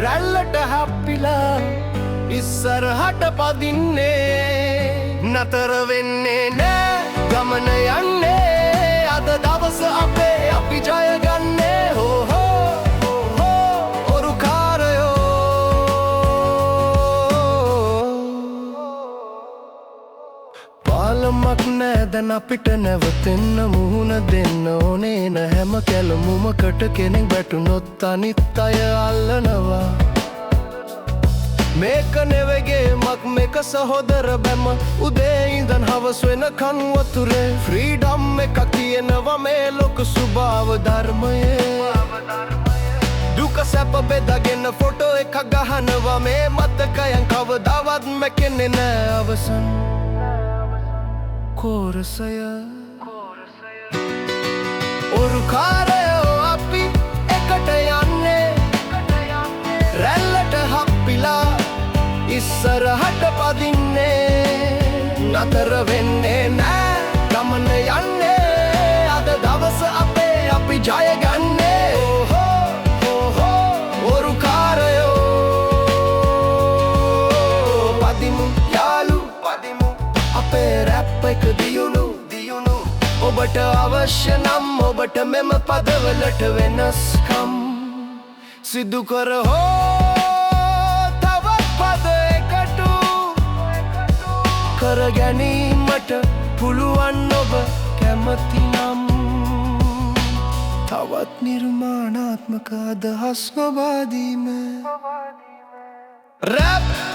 රැල්ලට හැප්පිලා ඉස්සරහට පදින්නේ නතර වෙන්නේ නෑ ගමන යන්නේ අද දවස අපේ අපි ජය ගන්නේ හෝ හෝ ඔරුකාරයෝ පාලමක් නෑ දැන් අපිට නැවතෙන්න මුහුණ දෙන්න ඕනේ න හැම කැලමුමකට කෙනෙක් වැටුනොත් අනිත් අය අල්ලනවා මේක නෙවෙගේමක් මේක සහෝදර බැම උදේ ඉඳන් හවස වෙනකන් වතුරේ ෆ්‍රීඩම් එකක් තියෙනවා මේ ලෝක ස්වභාව ධර්මයේ දුක සැප බෙදාගෙන ෆොටෝ එකක් ගහනවා මේ මතකයන් කවදාවත් මැකෙන්නේ නෑ අවසන් කෝරසය ඔරුකාරයෝ අපි එකට යන්නේ රැල්ලට හප්පිලා ඉස්සරහට පදින්නේ නතර වෙන්නේ නෑ ගමන යන්නේ අද දවස අපේ අපි ජය ගන්නේ ඔරුකාරයෝ පදිමු යාලු පදිමු අපේ රැප් එක දියුණු ඔබට අවශ්‍ය නම් ඔබට මෙම පදවලට වෙනස්කම් සිදු කර කර ගැනීමට පුළුවන් ඔබ කැමතිනම් තවත් නිර්මාණාත්මක අදහස් නොබාදීම රැප්